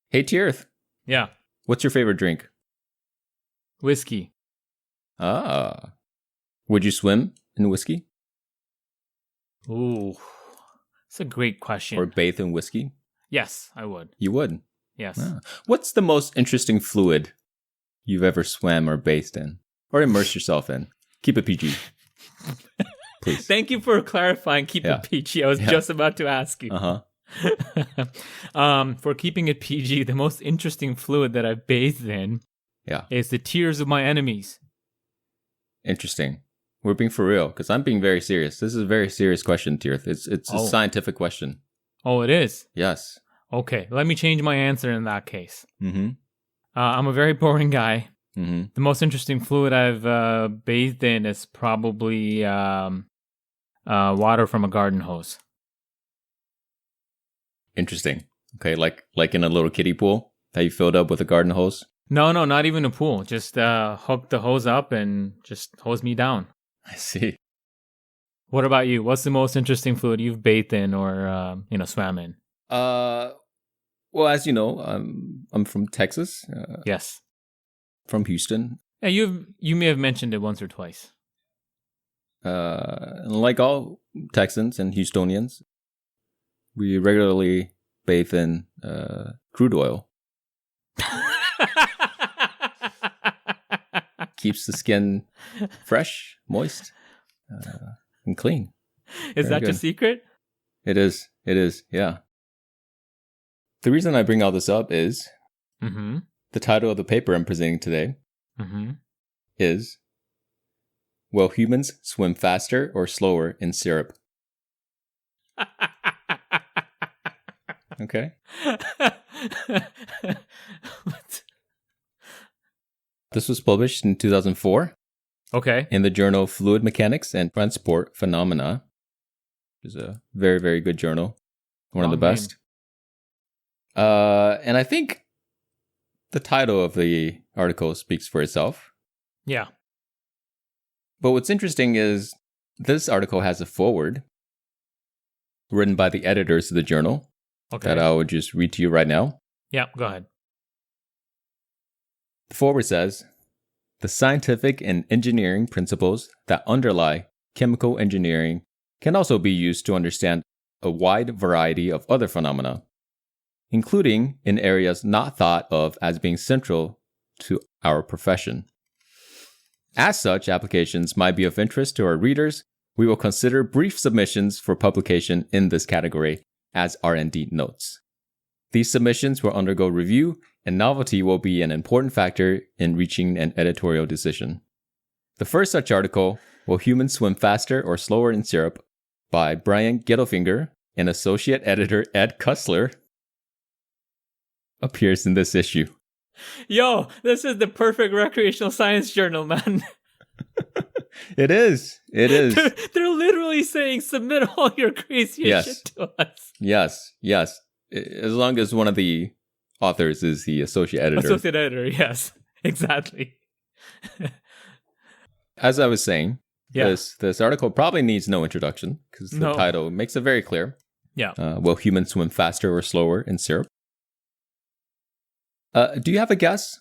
Hey, Tirth, Yeah. what's your favorite drink? Whiskey. Ah. Would you swim in whiskey Ooh. It's a great question. or bathe in whiskey? Yes, I would. You would. Yes. Ah. What's the most interesting fluid you've ever swam or bathed in or immersed yourself in? Keep it PG, please. Thank you for clarifying. Keep Yeah. it PG. I was just about to ask you. Uh-huh. For keeping it PG, the most interesting fluid that I've bathed in Yeah. is the tears of my enemies. Interesting. We're being for real because I'm being very serious. This is a very serious question, Tirth. It's a scientific question. Oh, it is? Yes. Okay, let me change my answer in that case. Mm-hmm. I'm a very boring guy. Mm-hmm. The most interesting fluid I've bathed in is probably water from a garden hose. Interesting. Okay, like in a little kiddie pool that you filled up with a garden hose? No, not even a pool. Just hook the hose up and just hose me down. I see. What about you? What's the most interesting fluid you've bathed in or swam in? Well, as you know, I'm from Texas. Yes. From Houston. Yeah, you may have mentioned it once or twice. Like all Texans and Houstonians, we regularly bathe in crude oil. Keeps the skin fresh, moist, and clean. Is that your secret? It is. Yeah. The reason I bring all this up is the title of the paper I'm presenting today is, Will Humans Swim Faster or Slower in Syrup? Okay. This was published in 2004. Okay. In the journal Fluid Mechanics and Transport Phenomena, which is a very, very good journal. One of the best. And I think the title of the article speaks for itself. Yeah. But what's interesting is this article has a foreword written by the editors of the journal that I will just read to you right now. Yeah, go ahead. The foreword says, the scientific and engineering principles that underlie chemical engineering can also be used to understand a wide variety of other phenomena, including in areas not thought of as being central to our profession. As such applications might be of interest to our readers, we will consider brief submissions for publication in this category as R&D notes. These submissions will undergo review, and novelty will be an important factor in reaching an editorial decision. The first such article, Will Humans Swim Faster or Slower in Syrup, by Brian Gettelfinger and associate editor Ed Kussler, appears in this issue. Yo, this is the perfect recreational science journal, man. It is. They're literally saying, submit all your crazy shit to us. Yes. As long as one of the authors is the associate editor. Associate editor, yes. Exactly. As I was saying, this article probably needs no introduction because the title makes it very clear. Yeah. Will humans swim faster or slower in syrup? Do you have a guess?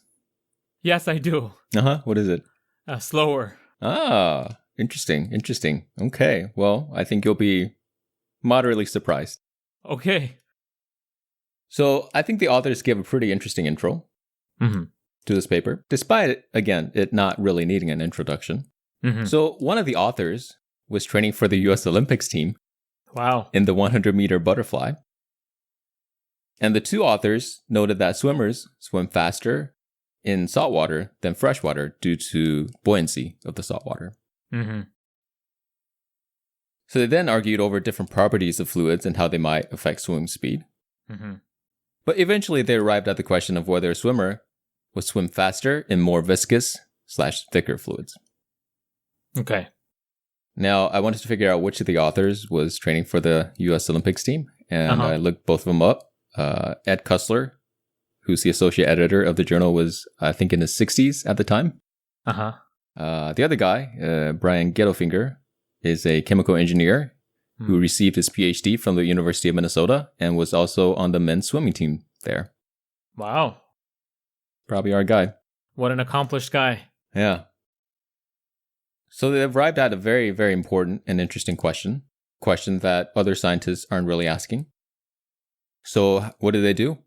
Yes, I do. What is it? Slower. Ah, interesting. Okay, well, I think you'll be moderately surprised. Okay. So I think the authors give a pretty interesting intro to this paper, despite, again, it not really needing an introduction. So one of the authors was training for the U.S. Olympics team. Wow. In the 100-meter butterfly. And the two authors noted that swimmers swim faster in saltwater than freshwater due to buoyancy of the saltwater. So they then argued over different properties of fluids and how they might affect swimming speed. But eventually they arrived at the question of whether a swimmer would swim faster in more viscous/thicker fluids. Okay. Now, I wanted to figure out which of the authors was training for the U.S. Olympics team, and I looked both of them up. Ed Kussler, who's the associate editor of the journal, was, I think, in his 60s at the time. The other guy, Brian Gettelfinger, is a chemical engineer who received his PhD from the University of Minnesota and was also on the men's swimming team there. Wow. Probably our guy. What an accomplished guy. Yeah. So they arrived at a very, very important and interesting question that other scientists aren't really asking. So what did they do?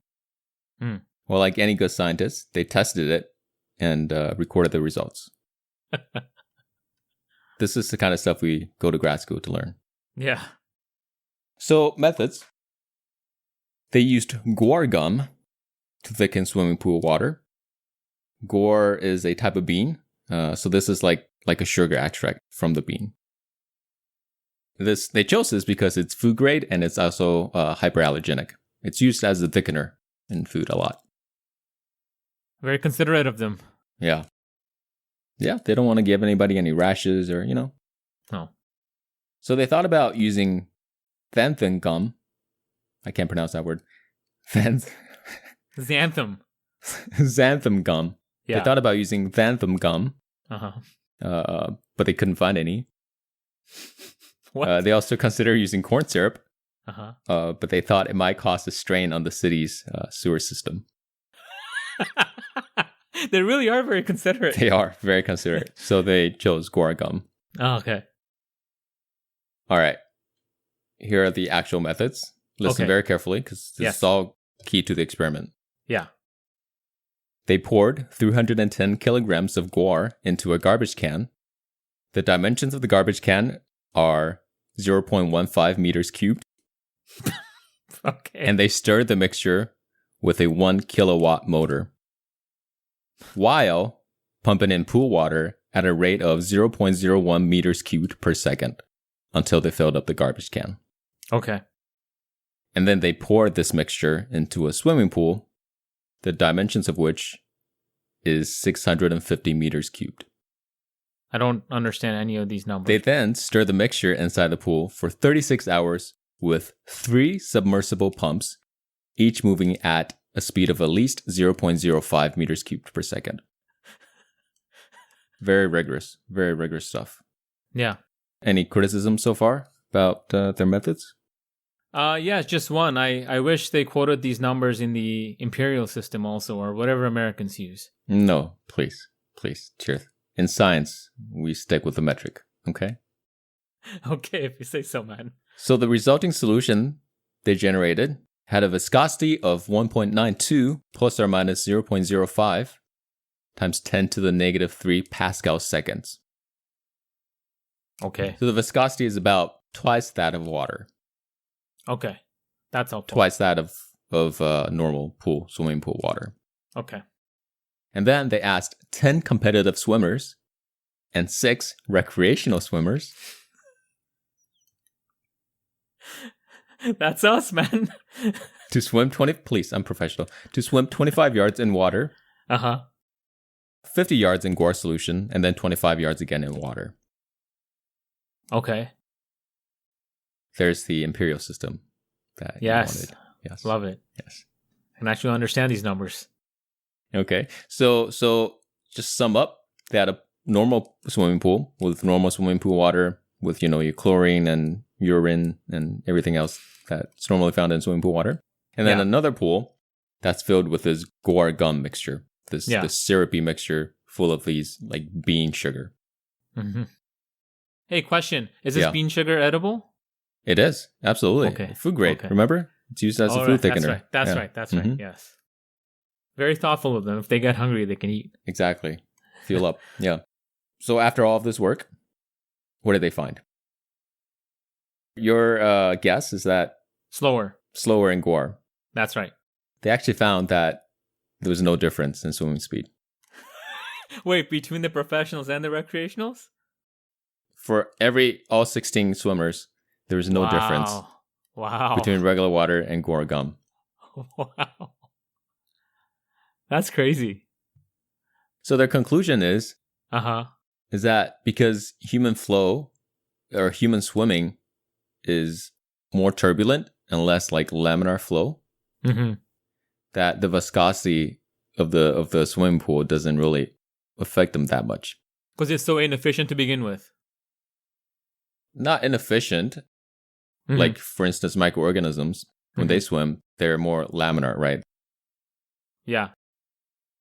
Well, like any good scientist, they tested it and recorded the results. This is the kind of stuff we go to grad school to learn. Yeah. So methods. They used guar gum to thicken swimming pool water. Guar is a type of bean. So this is like a sugar extract from the bean. They chose this because it's food grade and it's also hyperallergenic. It's used as a thickener in food a lot. Very considerate of them. Yeah. Yeah, they don't want to give anybody any rashes or, No. So they thought about using xanthan gum. I can't pronounce that word. Xanthan. Xanthan gum. Yeah. They thought about using xanthan gum. But they couldn't find any. What? They also considered using corn syrup. But they thought it might cause a strain on the city's sewer system. They really are very considerate. They are very considerate. So they chose guar gum. Oh, okay. All right. Here are the actual methods. Listen very carefully because this is all key to the experiment. Yeah. They poured 310 kilograms of guar into a garbage can. The dimensions of the garbage can are 0.15 meters cubed. Okay. And they stirred the mixture with a 1 kilowatt motor while pumping in pool water at a rate of 0.01 meters cubed per second until they filled up the garbage can. Okay. And then they poured this mixture into a swimming pool, the dimensions of which is 650 meters cubed. I don't understand any of these numbers. They then stirred the mixture inside the pool for 36 hours with 3 submersible pumps, each moving at a speed of at least 0.05 meters cubed per second. Very rigorous stuff. Yeah. Any criticism so far about their methods? Yeah, just one. I wish they quoted these numbers in the imperial system also, or whatever Americans use. No, please, Tirth. In science, we stick with the metric, okay? Okay, if you say so, man. So the resulting solution they generated had a viscosity of 1.92 plus or minus 0.05 times 10 to the negative 3 Pascal seconds. Okay. So the viscosity is about twice that of water. Okay. That's helpful. Twice that of normal swimming pool water. Okay. And then they asked 10 competitive swimmers and 6 recreational swimmers. That's us, man. To swim 25 yards in water. 50 yards in guar solution, and then 25 yards again in water. Okay. There's the imperial system that you wanted. Yes. Love it. Yes. I can actually understand these numbers. Okay. So just sum up, they had a normal swimming pool with normal swimming pool water with, your chlorine and urine and everything else that's normally found in swimming pool water. And then another pool that's filled with this guar gum mixture, this syrupy mixture full of these like bean sugar. Mm-hmm. Hey, question. Is this bean sugar edible? It is. Absolutely. Okay. Food grade. Okay. Remember? It's used as a food thickener. That's right. That's right. Yes. Very thoughtful of them. If they get hungry, they can eat. Exactly. Fuel up. Yeah. So after all of this work, what did they find? Your guess is that Slower in guar. That's right. They actually found that there was no difference in swimming speed. Wait, between the professionals and the recreationals? For all 16 swimmers, there was no difference. Wow. Between regular water and guar gum. Wow. That's crazy. So their conclusion is that because human flow or human swimming is more turbulent and less like laminar flow, that the viscosity of the swimming pool doesn't really affect them that much. Because it's so inefficient to begin with. Not inefficient. Like, for instance, microorganisms, when they swim, they're more laminar, right? Yeah.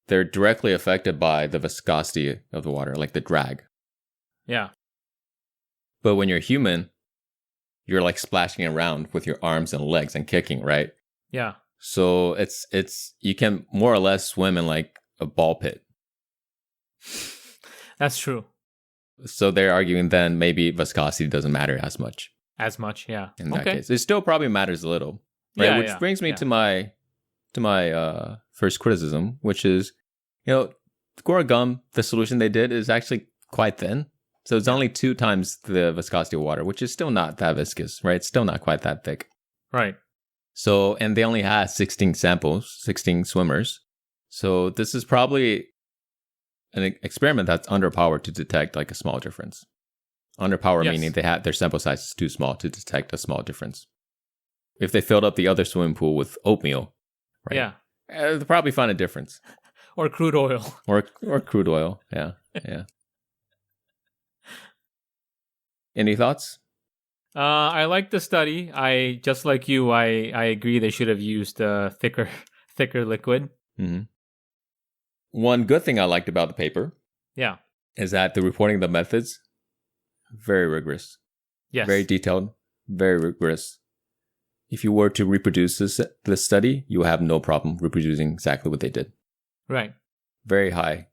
They're directly affected by the viscosity of the water, like the drag. Yeah. But when you're human, you're like splashing around with your arms and legs and kicking, right? Yeah. So it's you can more or less swim in like a ball pit. That's true. So they're arguing then maybe viscosity doesn't matter as much As much, yeah. in that case. It still probably matters a little, right? Yeah, Which brings me to my first criticism, which is, the Gora gum, the solution they did is actually quite thin. So it's only 2 times the viscosity of water, which is still not that viscous, right? It's still not quite that thick. Right. So, and they only had 16 samples, 16 swimmers. So this is probably an experiment that's underpowered to detect like a small difference. Underpowered meaning their sample size is too small to detect a small difference. If they filled up the other swimming pool with oatmeal, right? Yeah. They'll probably find a difference. Or crude oil. Or crude oil. Yeah. Yeah. Any thoughts? I like the study. Just like you, I agree they should have used a thicker liquid. Mm-hmm. One good thing I liked about the paper, is that the reporting of the methods, very rigorous. Yes. Very detailed, very rigorous. If you were to reproduce this study, you will have no problem reproducing exactly what they did. Right. Very high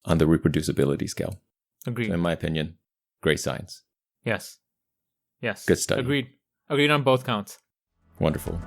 on the reproducibility scale. Agreed. So in my opinion, great science. Yes. Good study. Agreed on both counts. Wonderful.